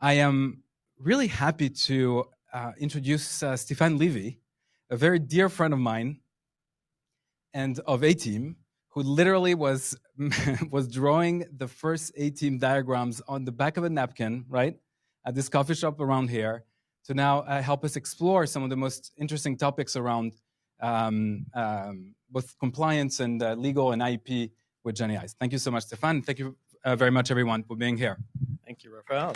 I am really happy to introduce Stephane Leavy, a very dear friend of mine and of A.Team, who literally was drawing the first A.Team diagrams on the back of a napkin, right, at this coffee shop around here, to now help us explore some of the most interesting topics around both compliance and legal and IP with Gen AI. Thank you so much, Stephane. Thank you very much, everyone, for being here. Thank you, Raphael.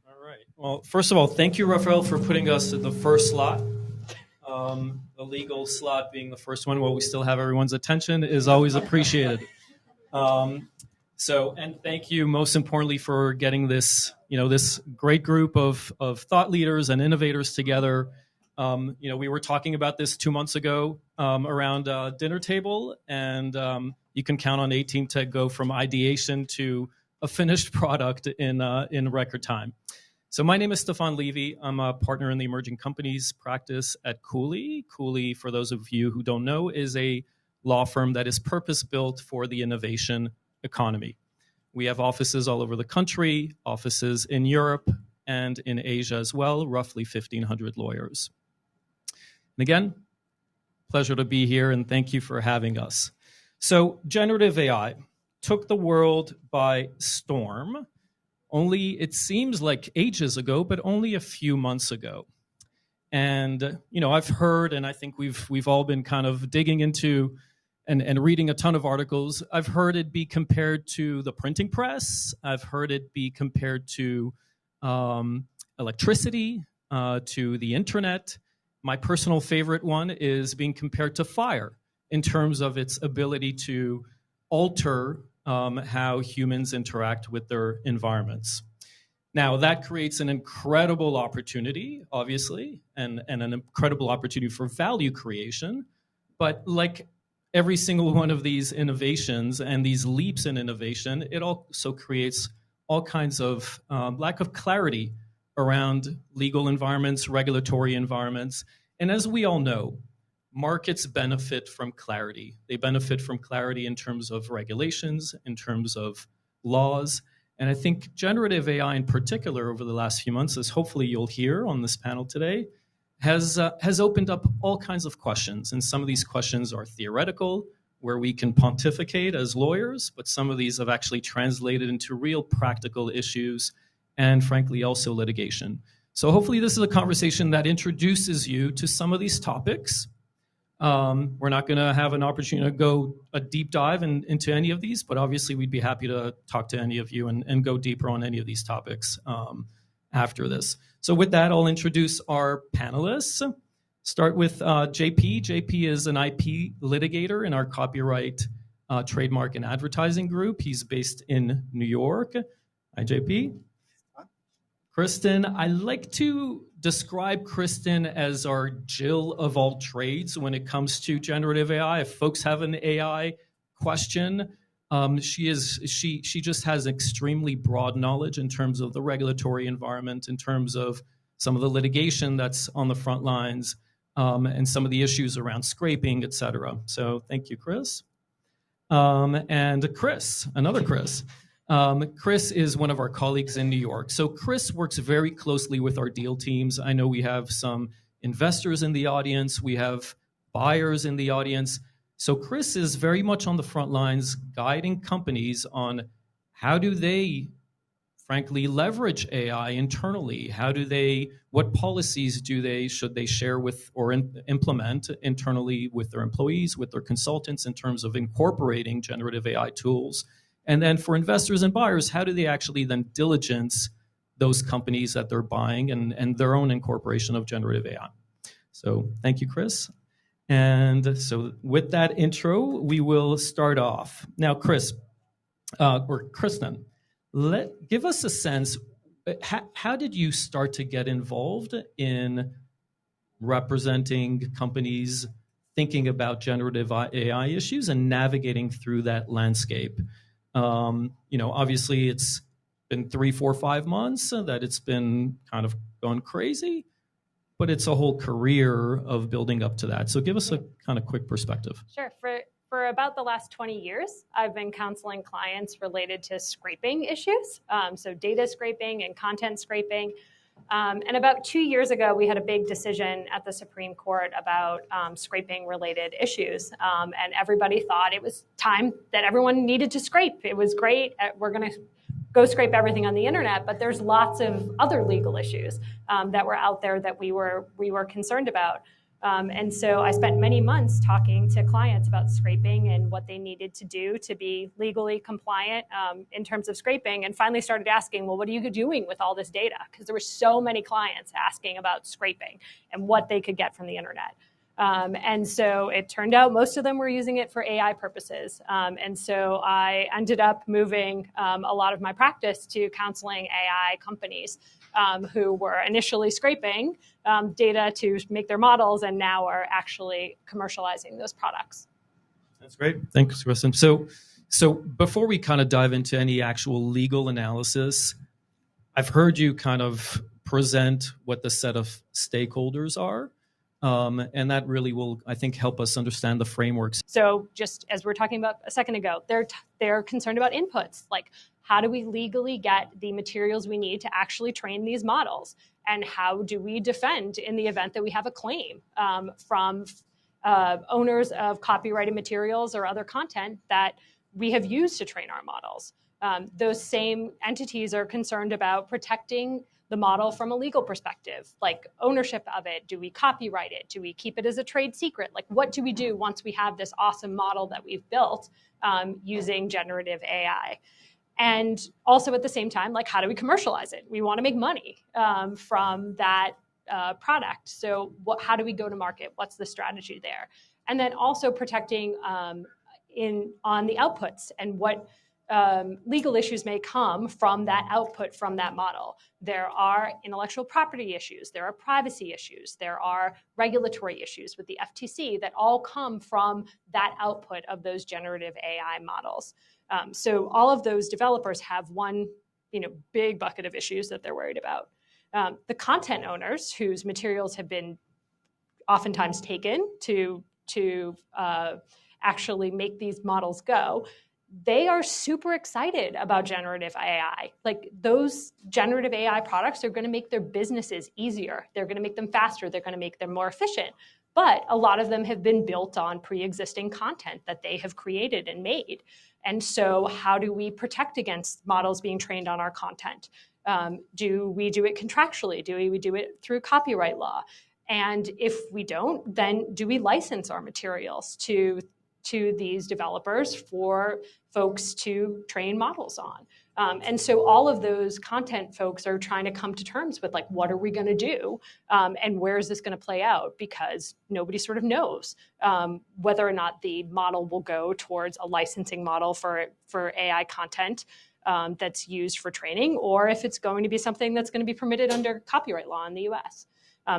All right. Well, first of all, thank you, Raphael, for putting us at the first slot. The legal slot being the first one, while we still have everyone's attention, is always appreciated. And thank you, most importantly, for getting this, this great group of thought leaders and innovators together. We were talking about this 2 months ago around dinner table, and you can count on A.Team to go from ideation to a finished product in record time. So my name is Stephane Leavy. I'm a partner in the emerging companies practice at Cooley. Cooley, for those of you who don't know, is a law firm that is purpose-built for the innovation economy. We have offices all over the country, offices in Europe and in Asia as well, roughly 1,500 lawyers. And again, pleasure to be here, and thank you for having us. So generative AI took the world by storm. Only, it seems like ages ago, but only a few months ago. And, I've heard, and I think we've all been kind of digging into and reading a ton of articles. I've heard it be compared to the printing press. I've heard it be compared to electricity, to the internet. My personal favorite one is being compared to fire in terms of its ability to alter how humans interact with their environments. Now, that creates an incredible opportunity, obviously, and an incredible opportunity for value creation. But like every single one of these innovations and these leaps in innovation, it also creates all kinds of lack of clarity around legal environments, regulatory environments. And as we all know, markets benefit from clarity. They benefit from clarity in terms of regulations, in terms of laws. And I think generative AI in particular over the last few months, as hopefully you'll hear on this panel today, has opened up all kinds of questions. And some of these questions are theoretical, where we can pontificate as lawyers, but some of these have actually translated into real practical issues and frankly also litigation. So hopefully this is a conversation that introduces you to some of these topics. We're not going to have an opportunity to go a deep dive into any of these, but obviously we'd be happy to talk to any of you and go deeper on any of these topics after this. So with that, I'll introduce our panelists. Start with JP. JP is an IP litigator in our copyright, trademark, and advertising group. He's based in New York. Hi, JP. Kristin, I like to describe Kristin as our Jill of all trades when it comes to generative AI. If folks have an AI question, she just has extremely broad knowledge in terms of the regulatory environment, in terms of some of the litigation that's on the front lines, and some of the issues around scraping, et cetera. So thank you, Chris. And Chris, another Chris. Chris is one of our colleagues in New York. So Chris works very closely with our deal teams. I know we have some investors in the audience. We have buyers in the audience. So Chris is very much on the front lines guiding companies on how do they, frankly, leverage AI internally? What policies should they share with or implement internally with their employees, with their consultants in terms of incorporating generative AI tools? And then for investors and buyers, how do they actually then diligence those companies that they're buying and their own incorporation of generative AI? So thank you, Chris. And so with that intro, we will start off. Now, Chris, or Kristin, give us a sense, how did you start to get involved in representing companies thinking about generative AI issues and navigating through that landscape? Obviously it's been 3, 4, 5 months that it's been kind of gone crazy, but it's a whole career of building up to that. So give us a kind of quick perspective. Sure. for about the last 20 years, I've been counseling clients related to scraping issues, so data scraping and content scraping. And about 2 years ago, we had a big decision at the Supreme Court about scraping-related issues. And everybody thought it was time that everyone needed to scrape. It was great. We're going to go scrape everything on the internet, but there's lots of other legal issues that were out there that we were concerned about. And so I spent many months talking to clients about scraping and what they needed to do to be legally compliant in terms of scraping, and finally started asking, well, what are you doing with all this data? Because there were so many clients asking about scraping and what they could get from the internet. And so it turned out most of them were using it for AI purposes. And so I ended up moving a lot of my practice to counseling AI companies who were initially scraping data to make their models and now are actually commercializing those products. That's great. Thanks, Kristin. So before we kind of dive into any actual legal analysis, I've heard you kind of present what the set of stakeholders are. And that really will, I think, help us understand the frameworks. So just as we were talking about a second ago, they're concerned about inputs, like how do we legally get the materials we need to actually train these models? And how do we defend in the event that we have a claim from owners of copyrighted materials or other content that we have used to train our models? Those same entities are concerned about protecting the model from a legal perspective, like ownership of it. Do we copyright it? Do we keep it as a trade secret? Like, what do we do once we have this awesome model that we've built using generative AI? And also at the same time, like, how do we commercialize it? We want to make money from that product. So how do we go to market? What's the strategy there? And then also protecting on the outputs and what legal issues may come from that output from that model. There are intellectual property issues, there are privacy issues, there are regulatory issues with the FTC that all come from that output of those generative AI models. So all of those developers have one, big bucket of issues that they're worried about. The content owners whose materials have been oftentimes taken to actually make these models go, they are super excited about generative AI. Like, those generative AI products are going to make their businesses easier. They're going to make them faster. They're going to make them more efficient. But a lot of them have been built on pre-existing content that they have created and made. And so how do we protect against models being trained on our content? Do we do it contractually? Do we do it through copyright law? And if we don't, then do we license our materials to these developers for folks to train models on? And so all of those content folks are trying to come to terms with, like, what are we going to do? And where is this going to play out? Because nobody sort of knows whether or not the model will go towards a licensing model for AI content that's used for training, or if it's going to be something that's going to be permitted under copyright law in the US.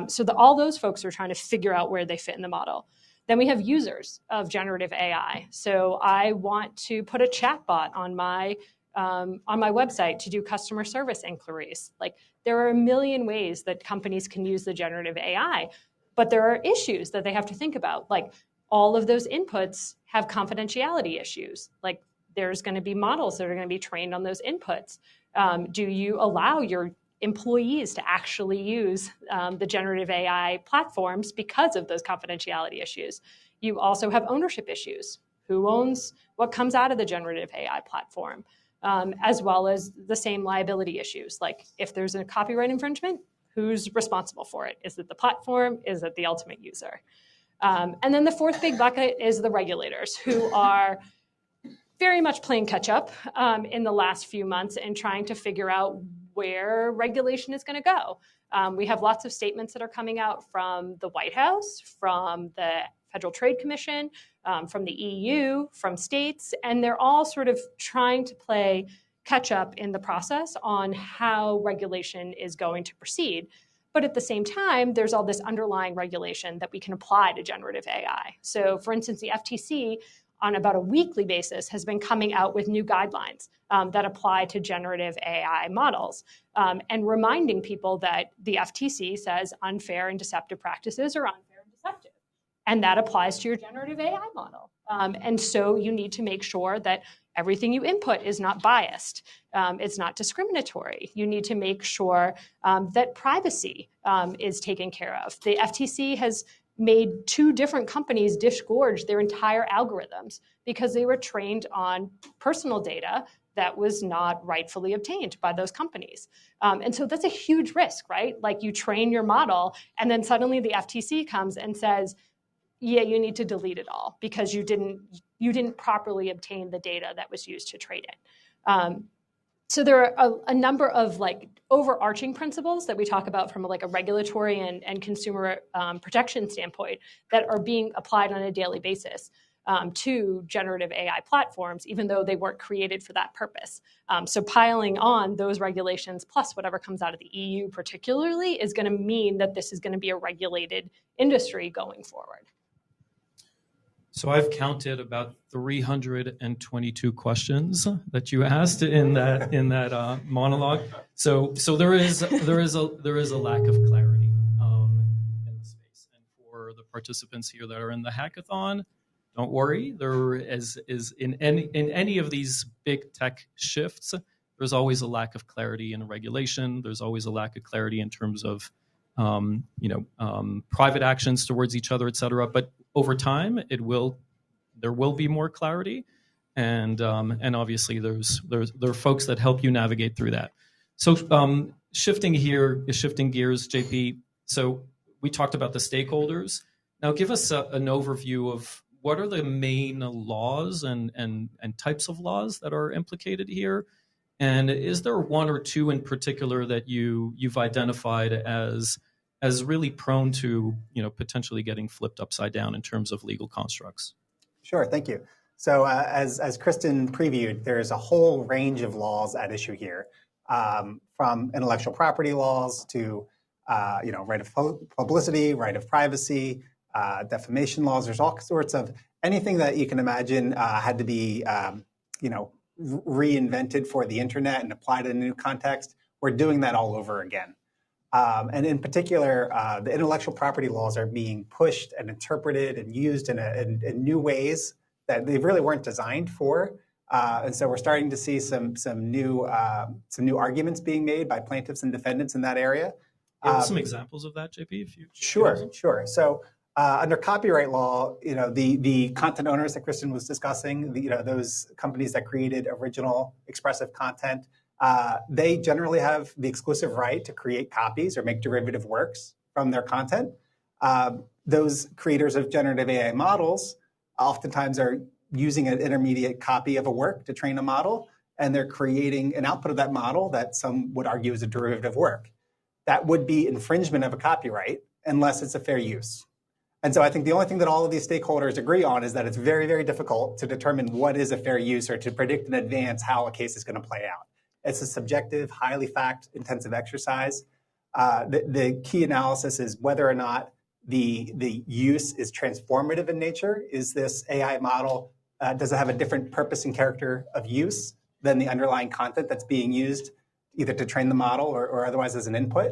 So all those folks are trying to figure out where they fit in the model. Then we have users of generative AI. So I want to put a chatbot on my website to do customer service inquiries. Like, there are a million ways that companies can use the generative AI, but there are issues that they have to think about. Like, all of those inputs have confidentiality issues. Like, there's going to be models that are going to be trained on those inputs. Do you allow your employees to actually use the generative AI platforms because of those confidentiality issues? You also have ownership issues. Who owns what comes out of the generative AI platform? As well as the same liability issues. Like, if there's a copyright infringement, who's responsible for it? Is it the platform? Is it the ultimate user? And then the fourth big bucket is the regulators, who are very much playing catch up in the last few months and trying to figure out where regulation is going to go. We have lots of statements that are coming out from the White House, from the Federal Trade Commission, from the EU, from states, and they're all sort of trying to play catch up in the process on how regulation is going to proceed. But at the same time, there's all this underlying regulation that we can apply to generative AI. So, for instance, the FTC on about a weekly basis has been coming out with new guidelines that apply to generative AI models, and reminding people that the FTC says unfair and deceptive practices are unfair and deceptive. And that applies to your generative AI model. And so you need to make sure that everything you input is not biased. It's not discriminatory. You need to make sure that privacy is taken care of. The FTC has made 2 different companies disgorge their entire algorithms because they were trained on personal data that was not rightfully obtained by those companies. And so that's a huge risk, right? Like you train your model and then suddenly the FTC comes and says, yeah, you need to delete it all because you didn't properly obtain the data that was used to train it. So there are a number of like overarching principles that we talk about from like a regulatory and consumer protection standpoint that are being applied on a daily basis to generative AI platforms, even though they weren't created for that purpose. So piling on those regulations plus whatever comes out of the EU particularly is going to mean that this is going to be a regulated industry going forward. So I've counted about 322 questions that you asked in that monologue. So there is a lack of clarity in the space. And for the participants here that are in the hackathon, don't worry. There is in any of these big tech shifts, there's always a lack of clarity in regulation. There's always a lack of clarity in terms of private actions towards each other, et cetera. But over time, there will be more clarity, and obviously there are folks that help you navigate through that. So shifting gears, JP. So we talked about the stakeholders. Now give us an overview of what are the main laws and types of laws that are implicated here, and is there one or two in particular that you've identified as really prone to potentially getting flipped upside down in terms of legal constructs? Sure, thank you. So as Kristin previewed, there's a whole range of laws at issue here, from intellectual property laws to right of publicity, right of privacy, defamation laws. There's all sorts of anything that you can imagine had to be reinvented for the internet and applied in a new context. We're doing that all over again. And in particular, the intellectual property laws are being pushed and interpreted and used in new ways that they really weren't designed for. And so we're starting to see some new arguments being made by plaintiffs and defendants in that area. Some examples of that, JP, if you Sure. So under copyright law, the content owners that Kristin was discussing, those companies that created original expressive content, they generally have the exclusive right to create copies or make derivative works from their content. Those creators of generative AI models oftentimes are using an intermediate copy of a work to train a model, and they're creating an output of that model that some would argue is a derivative work. That would be infringement of a copyright unless it's a fair use. And so I think the only thing that all of these stakeholders agree on is that it's very, very difficult to determine what is a fair use or to predict in advance how a case is going to play out. It's a subjective, highly fact-intensive exercise. The key analysis is whether or not the use is transformative in nature. Is this AI model, does it have a different purpose and character of use than the underlying content that's being used either to train the model or otherwise as an input?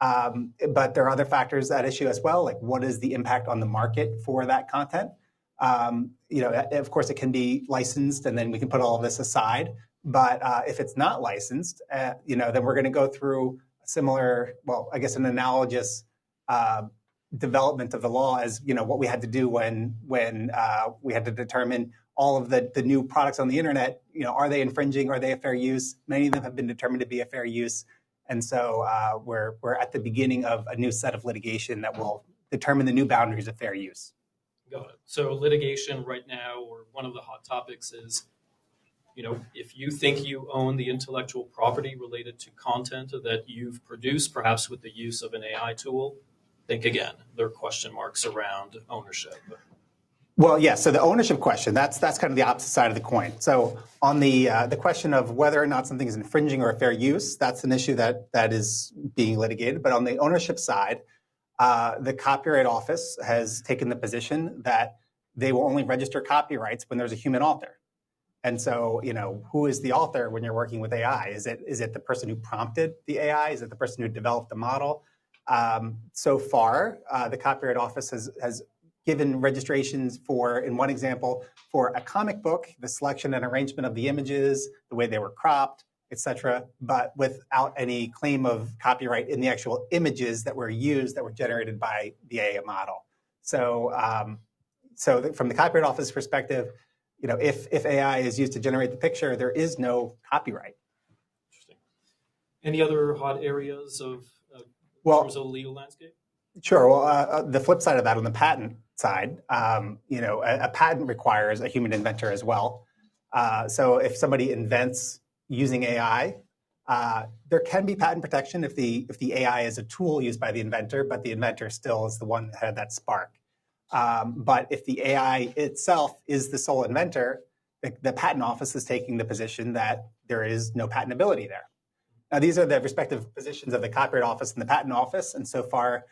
But there are other factors at issue as well, like what is the impact on the market for that content? Of course, it can be licensed, and then we can put all of this aside. But if it's not licensed, then we're going to go through a similar, an analogous development of the law as what we had to do when we had to determine all of the new products on the internet. Are they infringing? Are they a fair use? Many of them have been determined to be a fair use, and so we're at the beginning of a new set of litigation that will determine the new boundaries of fair use. Got it. So litigation right now, or one of the hot topics is, if you think you own the intellectual property related to content that you've produced, perhaps with the use of an AI tool, think again. There are question marks around ownership. Well, yeah. So the ownership question, that's kind of the opposite side of the coin. So on the question of whether or not something is infringing or a fair use, that's an issue that is being litigated. But on the ownership side, the Copyright Office has taken the position that they will only register copyrights when there's a human author. And so, who is the author when you're working with AI? Is it the person who prompted the AI? Is it the person who developed the model? So far, the Copyright Office has given registrations for, in one example, for a comic book, the selection and arrangement of the images, the way they were cropped, etc., but without any claim of copyright in the actual images that were used that were generated by the AI model. So, from the Copyright Office perspective, if AI is used to generate the picture, there is no copyright. Interesting. Any other hot areas of in terms of the legal landscape? Sure. Well, the flip side of that, on the patent side, a patent requires a human inventor as well. So if somebody invents using AI, there can be patent protection if the AI is a tool used by the inventor, but the inventor still is the one that had that spark. But if the AI itself is the sole inventor, the patent office is taking the position that there is no patentability there. Now, these are the respective positions of the Copyright Office and the Patent Office, and so far,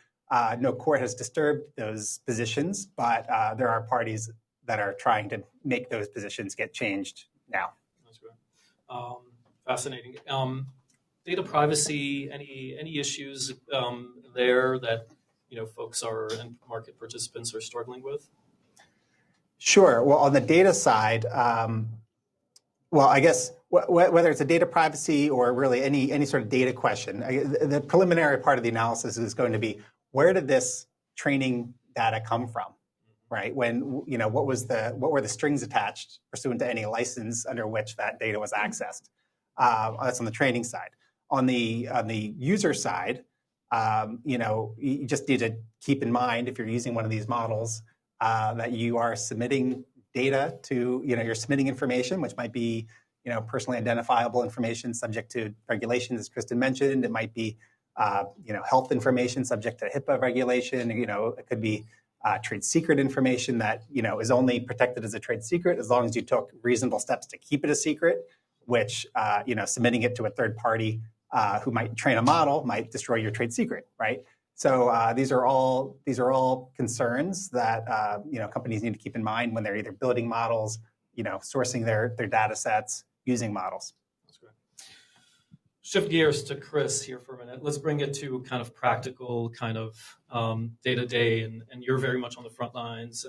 no court has disturbed those positions, but there are parties that are trying to make those positions get changed now. That's great. Fascinating. Data privacy, any issues there that folks and market participants are struggling with? Sure. Well, on the data side, I guess whether it's a data privacy or really any sort of data question, the preliminary part of the analysis is going to be, where did this training data come from, right? When what were the strings attached pursuant to any license under which that data was accessed? That's on the training side. On the user side, you just need to keep in mind, if you're using one of these models, that you are submitting data to, you're submitting information, which might be, personally identifiable information subject to regulations, as Kristin mentioned. It might be, health information subject to HIPAA regulation. It could be trade secret information that, is only protected as a trade secret as long as you took reasonable steps to keep it a secret, which, submitting it to a third party who might train a model might destroy your trade secret, right? So these are all concerns that companies need to keep in mind when they're either building models, sourcing their data sets, using models. That's great. Shift gears to Chris here for a minute. Let's bring it to kind of practical, kind of day-to-day, and you're very much on the front lines,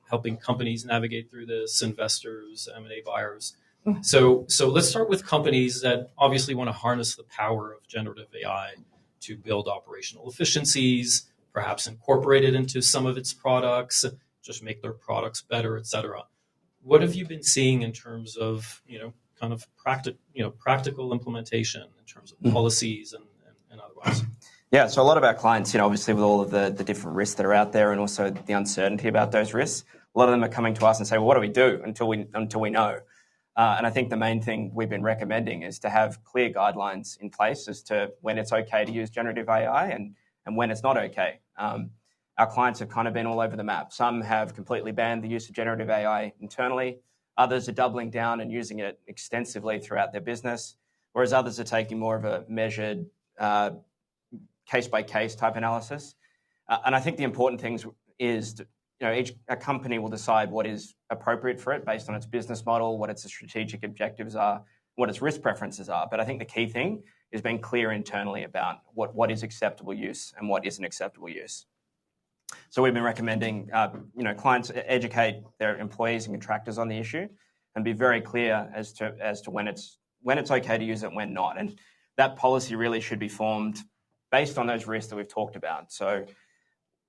helping companies navigate through this, investors, M&A buyers. So let's start with companies that obviously want to harness the power of generative AI to build operational efficiencies, perhaps incorporate it into some of its products, just make their products better, et cetera. What have you been seeing in terms of, kind of practical implementation in terms of policies and otherwise? Yeah, so a lot of our clients, obviously with all of the different risks that are out there and also the uncertainty about those risks, a lot of them are coming to us and say, well, what do we do until we know? And I think the main thing we've been recommending is to have clear guidelines in place as to when it's okay to use generative AI and when it's not okay. Our clients have kind of been all over the map. Some have completely banned the use of generative AI internally. Others are doubling down and using it extensively throughout their business, whereas others are taking more of a measured case-by-case type analysis. And I think the important thing is a company will decide what is appropriate for it based on its business model, what its strategic objectives are, what its risk preferences are. But I think the key thing is being clear internally about what is acceptable use and what isn't acceptable use. So we've been recommending clients educate their employees and contractors on the issue and be very clear as to when it's okay to use it and when not. And that policy really should be formed based on those risks that we've talked about. So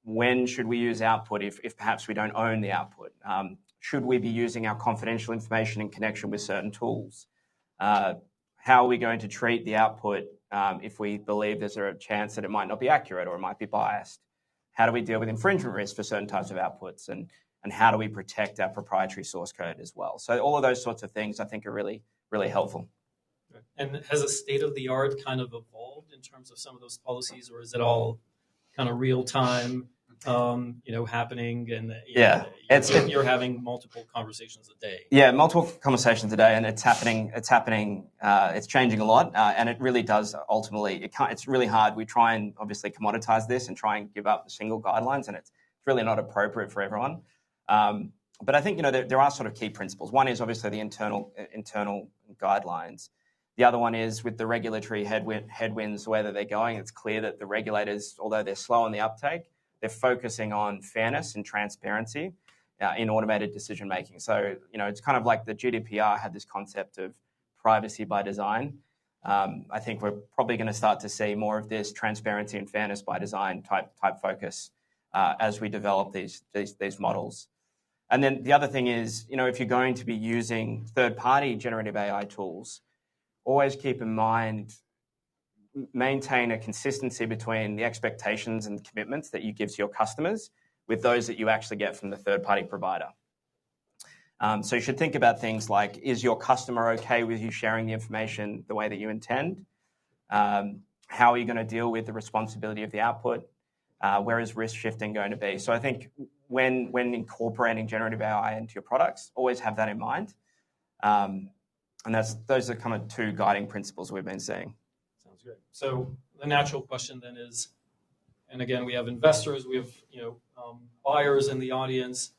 when should we use output if perhaps we don't own the output? Should we be using our confidential information in connection with certain tools? How are we going to treat the output if we believe there's a chance that it might not be accurate or it might be biased? How do we deal with infringement risks for certain types of outputs? And how do we protect our proprietary source code as well? So all of those sorts of things I think are really, really helpful. And has a state-of-the-art kind of evolved in terms of some of those policies, or is it all kind of real-time, happening? And you're having multiple conversations a day. Yeah, multiple conversations a day, and it's happening. It's changing a lot, and it really does ultimately. It's really hard. We try and obviously commoditize this and try and give up single guidelines, and it's really not appropriate for everyone. But I think there are sort of key principles. One is obviously the internal guidelines. The other one is with the regulatory headwinds, where they're going. It's clear that the regulators, although they're slow on the uptake, they're focusing on fairness and transparency in automated decision making. So, it's kind of like the GDPR had this concept of privacy by design. I think we're probably going to start to see more of this transparency and fairness by design type focus as we develop these models. And then the other thing is, if you're going to be using third-party generative AI tools, always keep in mind, maintain a consistency between the expectations and commitments that you give to your customers with those that you actually get from the third-party provider. So you should think about things like, is your customer okay with you sharing the information the way that you intend? How are you going to deal with the responsibility of the output? Where is risk shifting going to be? So I think when incorporating generative AI into your products, always have that in mind. And those are kind of two guiding principles we've been seeing. Sounds good. So the natural question then is, and again, we have investors, we have buyers in the audience.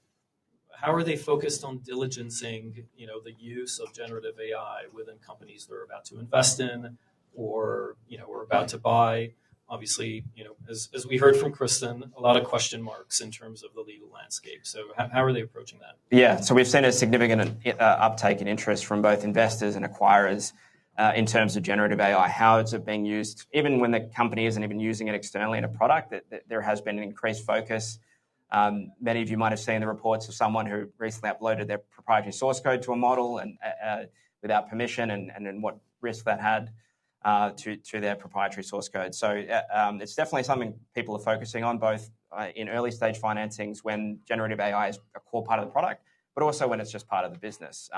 How are they focused on diligencing the use of generative AI within companies they're about to invest in, or we're about to buy? Obviously, as we heard from Kristin, a lot of question marks in terms of the legal landscape. So how are they approaching that? Yeah, so we've seen a significant uptake in interest from both investors and acquirers in terms of generative AI. How is it being used? Even when the company isn't even using it externally in a product, there has been an increased focus. Many of you might have seen the reports of someone who recently uploaded their proprietary source code to a model and without permission, and what risk that had to their proprietary source code. So it's definitely something people are focusing on, both in early stage financings when generative AI is a core part of the product, but also when it's just part of the business.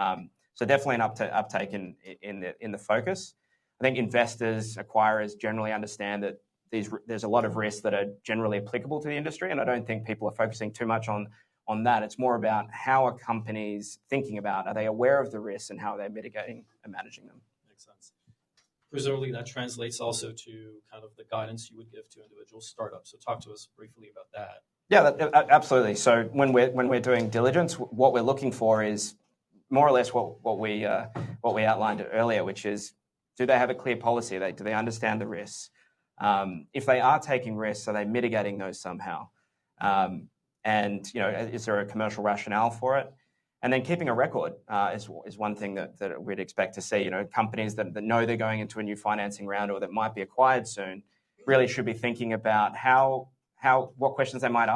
So definitely an uptake in the focus. I think investors, acquirers generally understand that there's a lot of risks that are generally applicable to the industry, and I don't think people are focusing too much on that. It's more about how are companies thinking about, are they aware of the risks and how are they mitigating and managing them? Makes sense. Presumably that translates also to kind of the guidance you would give to individual startups. So talk to us briefly about that. Yeah, absolutely. So when we're doing diligence, what we're looking for is more or less what we outlined earlier, which is, do they have a clear policy? Do they understand the risks? If they are taking risks, are they mitigating those somehow? And is there a commercial rationale for it? And then keeping a record is one thing that we'd expect to see. Companies that know they're going into a new financing round or that might be acquired soon really should be thinking about what questions they might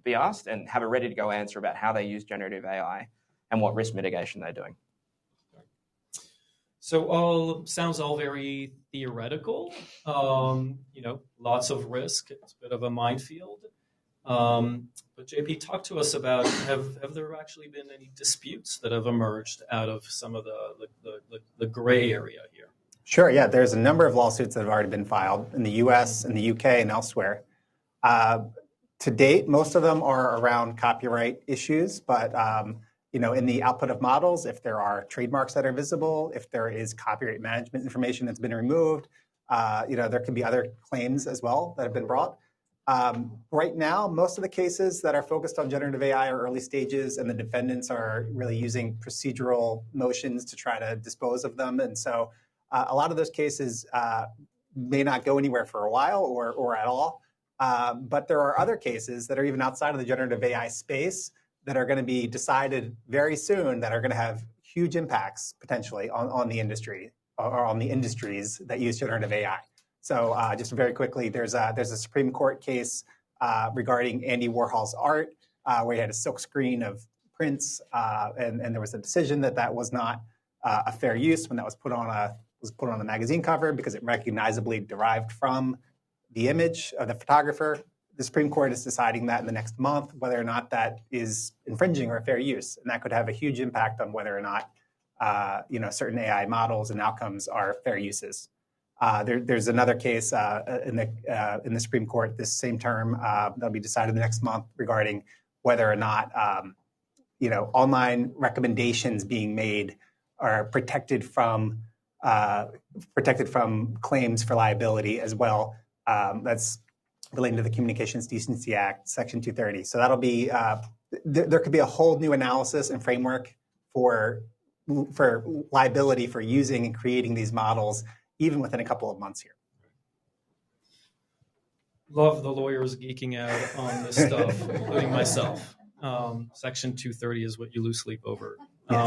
be asked, and have a ready to go answer about how they use generative AI and what risk mitigation they're doing. So sounds all very theoretical. Lots of risk. It's a bit of a minefield. But JP, talk to us about, have there actually been any disputes that have emerged out of some of the gray area here? Sure, yeah. There's a number of lawsuits that have already been filed in the US, in the UK, and elsewhere. To date, most of them are around copyright issues, but in the output of models, if there are trademarks that are visible, if there is copyright management information that's been removed, there could be other claims as well that have been brought. Right now, most of the cases that are focused on generative AI are early stages, and the defendants are really using procedural motions to try to dispose of them. And so a lot of those cases may not go anywhere for a while or at all. But there are other cases that are even outside of the generative AI space that are going to be decided very soon that are going to have huge impacts potentially on the industry or on the industries that use generative AI. So just very quickly, there's a Supreme Court case regarding Andy Warhol's art where he had a silk screen of prints, and there was a decision that was not a fair use when that was put on a magazine cover because it recognizably derived from the image of the photographer. The Supreme Court is deciding that in the next month, whether or not that is infringing or fair use, and that could have a huge impact on whether or not certain AI models and outcomes are fair uses. There's another case in the Supreme Court this same term that'll be decided the next month regarding whether or not online recommendations being made are protected from claims for liability as well. That's relating to the Communications Decency Act, Section 230. So that'll be there could be a whole new analysis and framework for liability for using and creating these models, even within a couple of months here. love the lawyers geeking out on this stuff, including myself. Section 230 is what you lose sleep over.